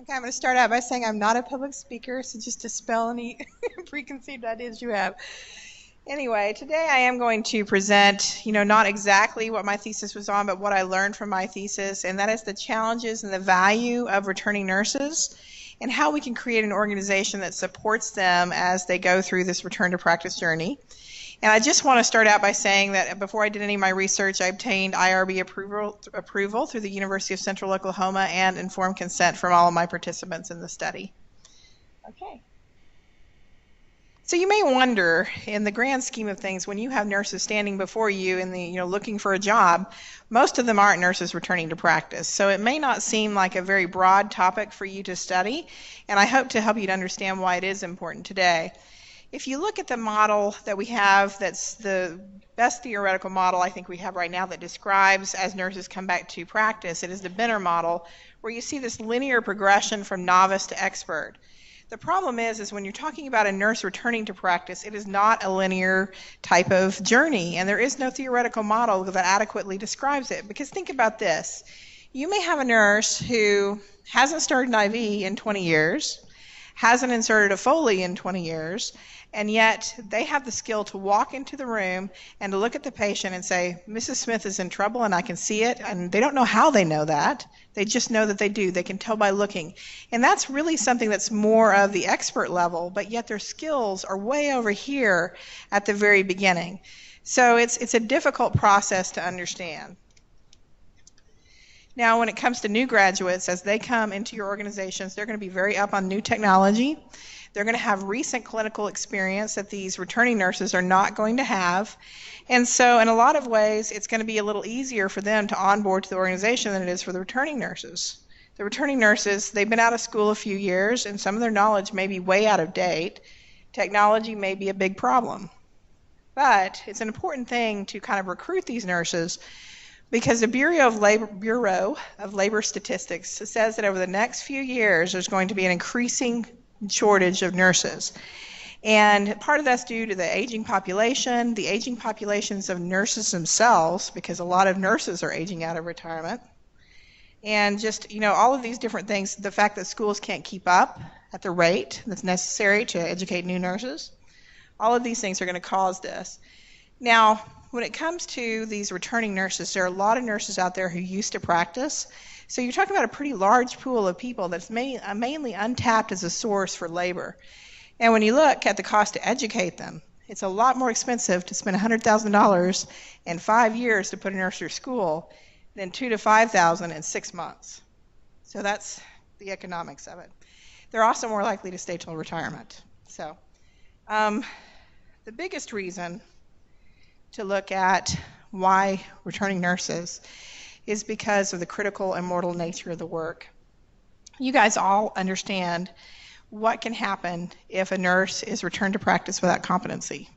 Okay, I'm going to start out by saying I'm not a public speaker, so just dispel any preconceived ideas you have. Anyway, today I am going to present, not exactly what my thesis was on, but what I learned from my thesis, and that is the challenges and the value of returning nurses and how we can create an organization that supports them as they go through this return to practice journey. And I just want to start out by saying that before I did any of my research, I obtained IRB approval through the University of Central Oklahoma and informed consent from all of my participants in the study. Okay. So you may wonder, in the grand scheme of things, when you have nurses standing before you and looking for a job, most of them aren't nurses returning to practice. So it may not seem like a very broad topic for you to study, and I hope to help you to understand why it is important today. If you look at the model that we have, that's the best theoretical model I think we have right now that describes as nurses come back to practice, it is the Benner model, where you see this linear progression from novice to expert. The problem is when you're talking about a nurse returning to practice, it is not a linear type of journey, and there is no theoretical model that adequately describes it. Because think about this. You may have a nurse who hasn't started an IV in 20 years, hasn't inserted a Foley in 20 years, and yet they have the skill to walk into the room and to look at the patient and say, Mrs. Smith is in trouble and I can see it, and they don't know how they know that. They just know that they do. They can tell by looking. And that's really something that's more of the expert level, but yet their skills are way over here at the very beginning. So it's a difficult process to understand. Now, when it comes to new graduates, as they come into your organizations, they're going to be very up on new technology. They're going to have recent clinical experience that these returning nurses are not going to have. And so in a lot of ways, it's going to be a little easier for them to onboard to the organization than it is for the returning nurses. The returning nurses, they've been out of school a few years, and some of their knowledge may be way out of date. Technology may be a big problem. But it's an important thing to kind of recruit these nurses, because the Bureau of Labor Statistics says that over the next few years, there's going to be an increasing shortage of nurses. And part of that's due to the aging populations of nurses themselves, because a lot of nurses are aging out of retirement. And just, all of these different things, the fact that schools can't keep up at the rate that's necessary to educate new nurses, all of these things are going to cause this. Now, when it comes to these returning nurses, there are a lot of nurses out there who used to practice. So you're talking about a pretty large pool of people that's mainly untapped as a source for labor. And when you look at the cost to educate them, it's a lot more expensive to spend $100,000 in 5 years to put a nurse through school than $2,000 to $5,000 in 6 months. So that's the economics of it. They're also more likely to stay till retirement. So the biggest reason to look at why returning nurses is because of the critical and mortal nature of the work. You guys all understand what can happen if a nurse is returned to practice without competency.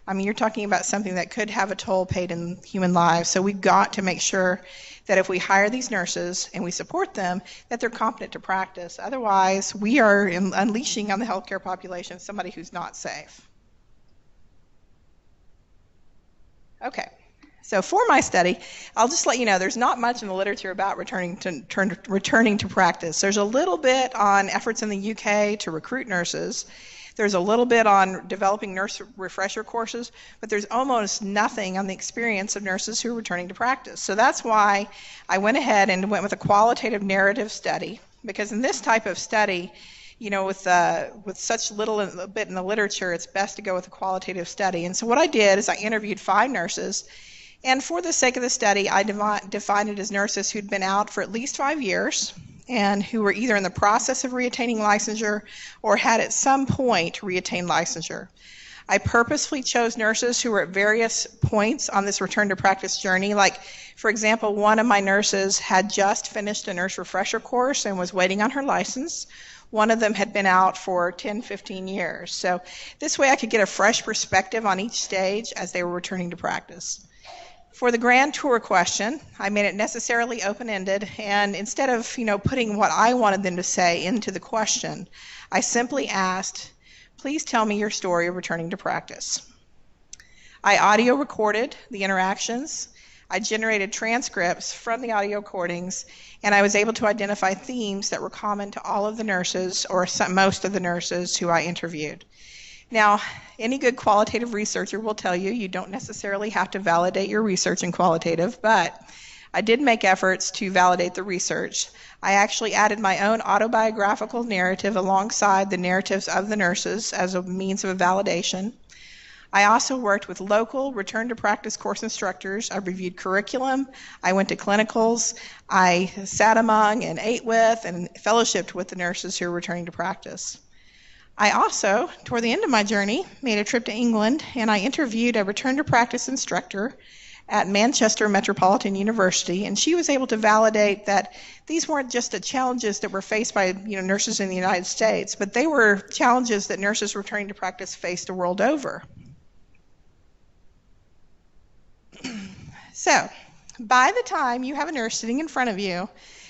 I mean, you're talking about something that could have a toll paid in human lives, so we've got to make sure that if we hire these nurses and we support them, that they're competent to practice. Otherwise, we are unleashing on the healthcare population somebody who's not safe. Okay, so for my study, I'll just let you know there's not much in the literature about returning to practice. There's a little bit on efforts in the UK to recruit nurses. There's a little bit on developing nurse refresher courses, but there's almost nothing on the experience of nurses who are returning to practice. So that's why I went ahead and went with a qualitative narrative study, because in this type of study, with such little bit in the literature, it's best to go with a qualitative study. And so what I did is I interviewed 5 nurses, and for the sake of the study, I defined it as nurses who'd been out for at least 5 years and who were either in the process of reattaining licensure or had at some point reattained licensure. I purposefully chose nurses who were at various points on this return to practice journey. Like, for example, one of my nurses had just finished a nurse refresher course and was waiting on her license. One of them had been out for 10, 15 years. So this way I could get a fresh perspective on each stage as they were returning to practice. For the grand tour question, I made it necessarily open-ended, and instead of putting what I wanted them to say into the question, I simply asked, please tell me your story of returning to practice. I audio recorded the interactions. I generated transcripts from the audio recordings, and I was able to identify themes that were common to all of the nurses, or most of the nurses who I interviewed. Now, any good qualitative researcher will tell you don't necessarily have to validate your research in qualitative, but I did make efforts to validate the research. I actually added my own autobiographical narrative alongside the narratives of the nurses as a means of a validation. I also worked with local return to practice course instructors. I reviewed curriculum. I went to clinicals. I sat among and ate with and fellowshipped with the nurses who were returning to practice. I also, toward the end of my journey, made a trip to England, and I interviewed a return to practice instructor at Manchester Metropolitan University, and she was able to validate that these weren't just the challenges that were faced by nurses in the United States, but they were challenges that nurses returning to practice faced the world over. So, by the time you have a nurse sitting in front of you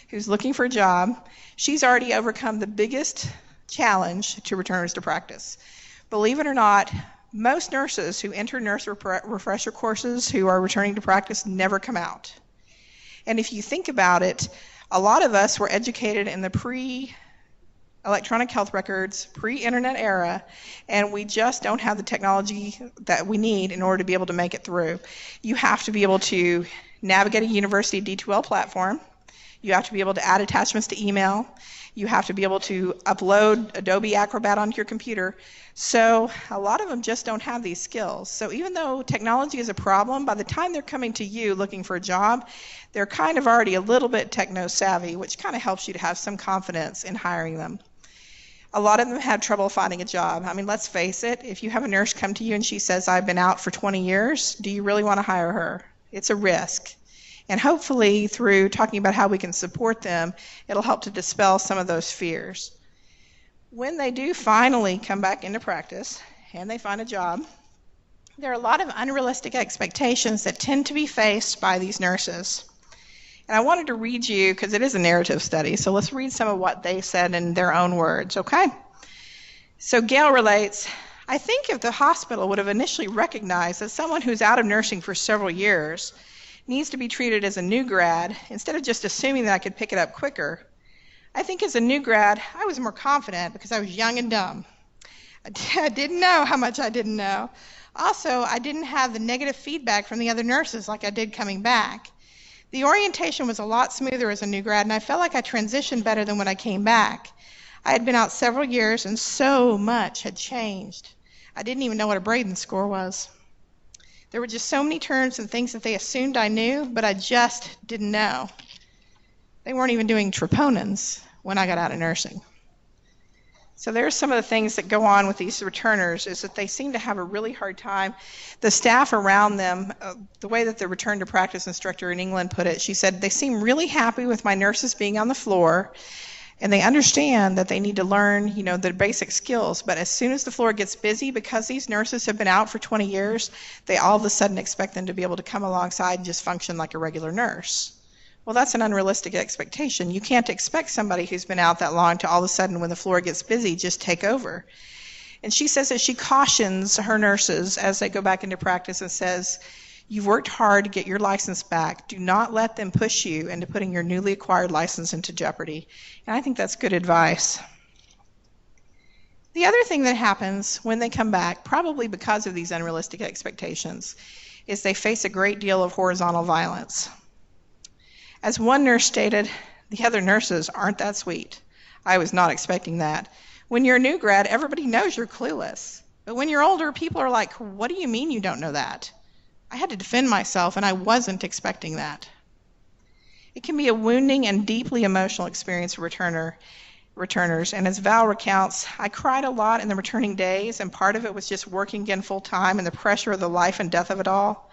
who's looking for a job, she's already overcome the biggest challenge to returners to practice. Believe it or not, most nurses who enter nurse refresher courses who are returning to practice never come out. And if you think about it, a lot of us were educated in the pre-electronic health records, pre-internet era, and we just don't have the technology that we need in order to be able to make it through. You have to be able to navigate a university D2L platform. You have to be able to add attachments to email. You have to be able to upload Adobe Acrobat onto your computer. So a lot of them just don't have these skills. So even though technology is a problem, by the time they're coming to you looking for a job, they're kind of already a little bit techno-savvy, which kind of helps you to have some confidence in hiring them. A lot of them had trouble finding a job. I mean, let's face it, if you have a nurse come to you and she says, I've been out for 20 years, do you really want to hire her? It's a risk. And hopefully, through talking about how we can support them, it'll help to dispel some of those fears. When they do finally come back into practice and they find a job, there are a lot of unrealistic expectations that tend to be faced by these nurses. And I wanted to read you, because it is a narrative study, so let's read some of what they said in their own words, okay? So Gail relates, I think if the hospital would have initially recognized that someone who's out of nursing for several years needs to be treated as a new grad, instead of just assuming that I could pick it up quicker, I think as a new grad, I was more confident because I was young and dumb. I didn't know how much I didn't know. Also, I didn't have the negative feedback from the other nurses like I did coming back. The orientation was a lot smoother as a new grad, and I felt like I transitioned better than when I came back. I had been out several years, and so much had changed. I didn't even know what a Braden score was. There were just so many terms and things that they assumed I knew, but I just didn't know. They weren't even doing troponins when I got out of nursing. So there's some of the things that go on with these returners is that they seem to have a really hard time. The staff around them, the way that the return to practice instructor in England put it, she said, they seem really happy with my nurses being on the floor, and they understand that they need to learn, the basic skills. But as soon as the floor gets busy, because these nurses have been out for 20 years, they all of a sudden expect them to be able to come alongside and just function like a regular nurse. Well, that's an unrealistic expectation. You can't expect somebody who's been out that long to all of a sudden, when the floor gets busy, just take over. And she says that she cautions her nurses as they go back into practice and says, you've worked hard to get your license back. Do not let them push you into putting your newly acquired license into jeopardy. And I think that's good advice. The other thing that happens when they come back, probably because of these unrealistic expectations, is they face a great deal of horizontal violence. As one nurse stated, the other nurses aren't that sweet. I was not expecting that. When you're a new grad, everybody knows you're clueless. But when you're older, people are like, what do you mean you don't know that? I had to defend myself, and I wasn't expecting that. It can be a wounding and deeply emotional experience for returners, and as Val recounts, I cried a lot in the returning days, and part of it was just working again full time and the pressure of the life and death of it all.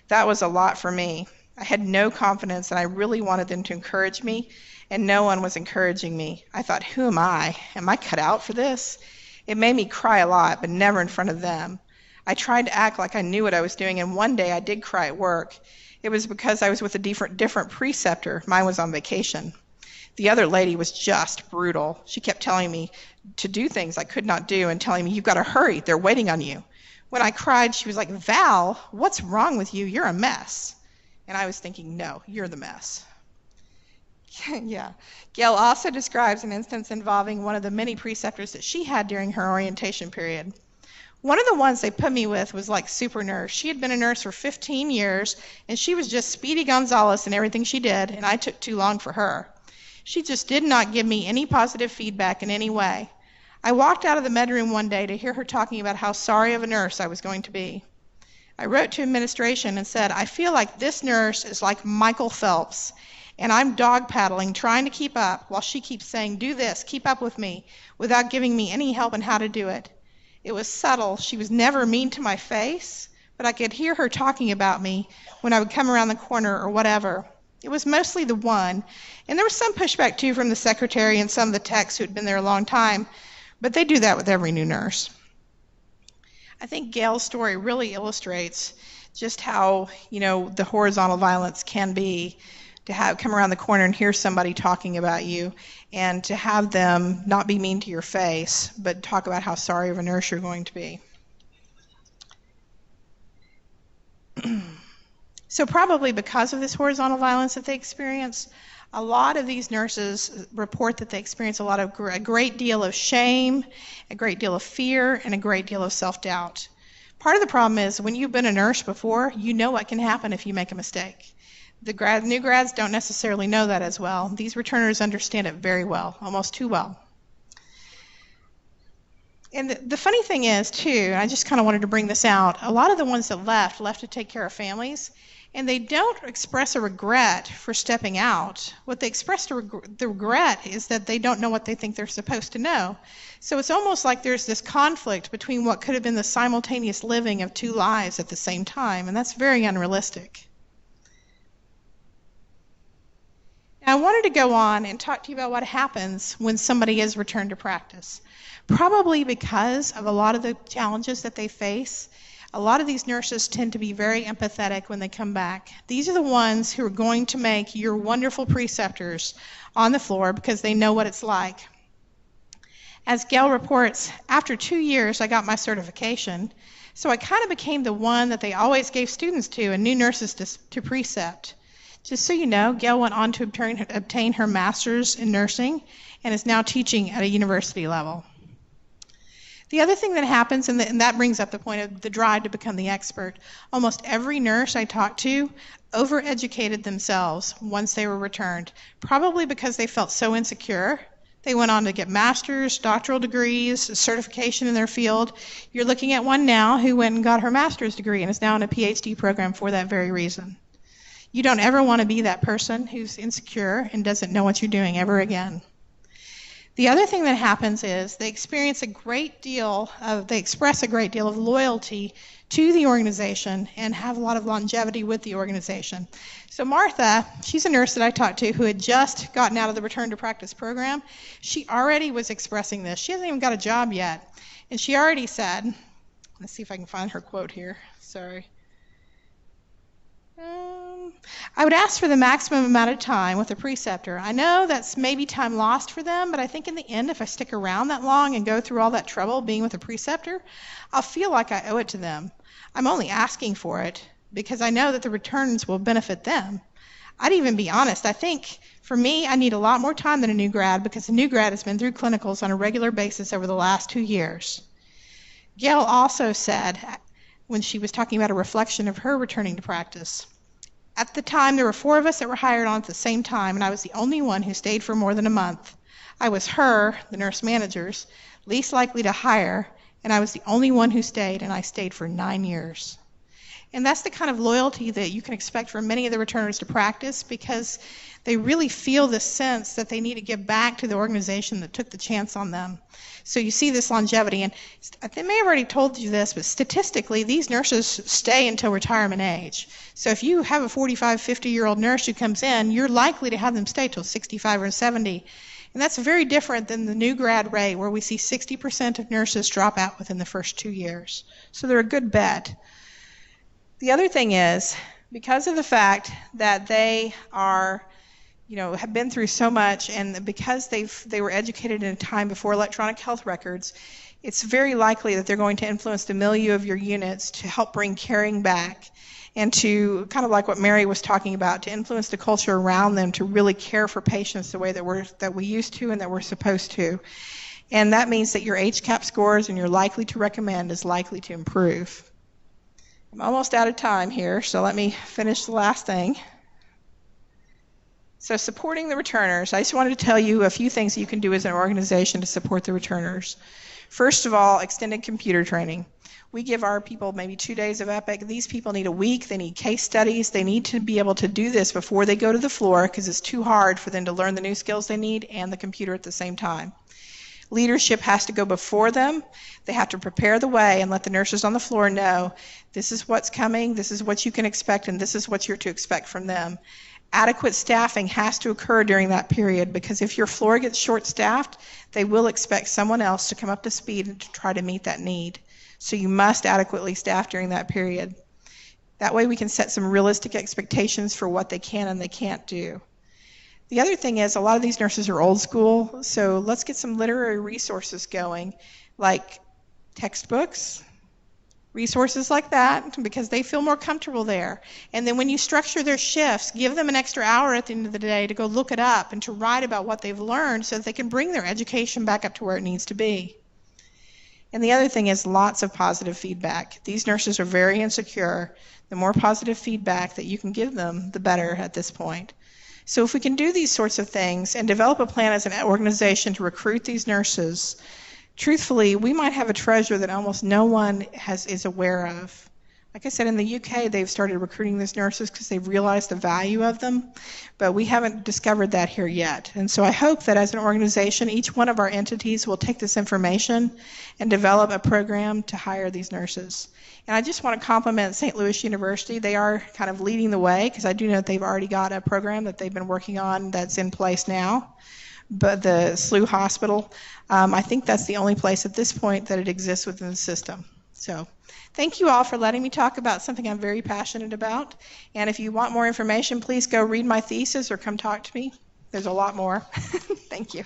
That was a lot for me. I had no confidence, and I really wanted them to encourage me, and no one was encouraging me. I thought, who am I? Am I cut out for this? It made me cry a lot, but never in front of them. I tried to act like I knew what I was doing, and one day I did cry at work. It was because I was with a different preceptor. Mine was on vacation. The other lady was just brutal. She kept telling me to do things I could not do and telling me, you've got to hurry, they're waiting on you. When I cried, she was like, Val, what's wrong with you? You're a mess. And I was thinking, no, you're the mess. Yeah. Gail also describes an instance involving one of the many preceptors that she had during her orientation period. One of the ones they put me with was like super nurse. She had been a nurse for 15 years, and she was just Speedy Gonzales in everything she did, and I took too long for her. She just did not give me any positive feedback in any way. I walked out of the med room one day to hear her talking about how sorry of a nurse I was going to be. I wrote to administration and said, I feel like this nurse is like Michael Phelps, and I'm dog paddling trying to keep up while she keeps saying, do this, keep up with me, without giving me any help on how to do it. It was subtle. She was never mean to my face, but I could hear her talking about me when I would come around the corner or whatever. It was mostly the one, and there was some pushback too from the secretary and some of the techs who had been there a long time, but they do that with every new nurse. I think Gail's story really illustrates just how, the horizontal violence can be, to have come around the corner and hear somebody talking about you, and to have them not be mean to your face, but talk about how sorry of a nurse you're going to be. So probably because of this horizontal violence that they experience, a lot of these nurses report that they experience a great deal of shame, a great deal of fear, and a great deal of self-doubt. Part of the problem is when you've been a nurse before, you know what can happen if you make a mistake. The new grads don't necessarily know that as well. These returners understand it very well, almost too well. And the funny thing is, too, and I just kind of wanted to bring this out, a lot of the ones that left to take care of families, and they don't express a regret for stepping out. What they express the regret is that they don't know what they think they're supposed to know. So it's almost like there's this conflict between what could have been the simultaneous living of two lives at the same time, and that's very unrealistic. I wanted to go on and talk to you about what happens when somebody is returned to practice. Probably because of a lot of the challenges that they face, a lot of these nurses tend to be very empathetic when they come back. These are the ones who are going to make your wonderful preceptors on the floor because they know what it's like. As Gail reports, after 2 years I got my certification, so I kind of became the one that they always gave students to and new nurses to precept. Just so you know, Gail went on to obtain her master's in nursing and is now teaching at a university level. The other thing that happens, and that brings up the point of the drive to become the expert, almost every nurse I talked to overeducated themselves once they were returned, probably because they felt so insecure. They went on to get master's, doctoral degrees, a certification in their field. You're looking at one now who went and got her master's degree and is now in a PhD program for that very reason. You don't ever want to be that person who's insecure and doesn't know what you're doing ever again. The other thing that happens is they express a great deal of loyalty to the organization and have a lot of longevity with the organization. So Martha, she's a nurse that I talked to who had just gotten out of the Return to Practice program. She already was expressing this. She hasn't even got a job yet. And she already said, let's see if I can find her quote here. Sorry. I would ask for the maximum amount of time with a preceptor. I know that's maybe time lost for them, but I think in the end, if I stick around that long and go through all that trouble being with a preceptor, I'll feel like I owe it to them. I'm only asking for it because I know that the returns will benefit them. I'd even be honest, I think for me, I need a lot more time than a new grad because a new grad has been through clinicals on a regular basis over the last 2 years. Gail also said, when she was talking about a reflection of her returning to practice, at the time, there were 4 of us that were hired on at the same time, and I was the only one who stayed for more than a month. I was her, the nurse managers, least likely to hire, and I was the only one who stayed, and I stayed for 9 years. And that's the kind of loyalty that you can expect from many of the returners to practice because they really feel this sense that they need to give back to the organization that took the chance on them. So you see this longevity, and I may have already told you this, but statistically, these nurses stay until retirement age. So if you have a 45, 50-year-old nurse who comes in, you're likely to have them stay till 65 or 70. And that's very different than the new grad rate where we see 60% of nurses drop out within the first 2 years. So they're a good bet. The other thing is, because of the fact that they are, have been through so much, and because they were educated in a time before electronic health records, it's very likely that they're going to influence the milieu of your units to help bring caring back. and to kind of like what Mary was talking about, to influence the culture around them to really care for patients the way that we used to and that we're supposed to. And that means that your HCAP scores and your likely to recommend is likely to improve. I'm almost out of time here, so let me finish the last thing. So supporting the returners, I just wanted to tell you a few things that you can do as an organization to support the returners. First of all, extended computer training. We give our people maybe 2 days of EPIC. These people need a week. They need case studies. They need to be able to do this before they go to the floor because it's too hard for them to learn the new skills they need and the computer at the same time. Leadership has to go before them. They have to prepare the way and let the nurses on the floor know this is what's coming, this is what you can expect, and this is what you're to expect from them. Adequate staffing has to occur during that period because if your floor gets short-staffed, they will expect someone else to come up to speed and to try to meet that need. So you must adequately staff during that period. That way we can set some realistic expectations for what they can and they can't do. The other thing is a lot of these nurses are old school, so let's get some literary resources going, like textbooks, resources like that, because they feel more comfortable there. And then when you structure their shifts, give them an extra hour at the end of the day to go look it up and to write about what they've learned so that they can bring their education back up to where it needs to be. And the other thing is lots of positive feedback. These nurses are very insecure. The more positive feedback that you can give them, the better at this point. So if we can do these sorts of things and develop a plan as an organization to recruit these nurses, truthfully, we might have a treasure that almost no one is aware of. Like I said, in the UK, they've started recruiting these nurses because they've realized the value of them, but we haven't discovered that here yet. And so I hope that as an organization, each one of our entities will take this information and develop a program to hire these nurses. And I just want to compliment St. Louis University. They are kind of leading the way because I do know that they've already got a program that they've been working on that's in place now. But the SLU Hospital, I think that's the only place at this point that it exists within the system. So thank you all for letting me talk about something I'm very passionate about. And if you want more information, please go read my thesis or come talk to me. There's a lot more. Thank you.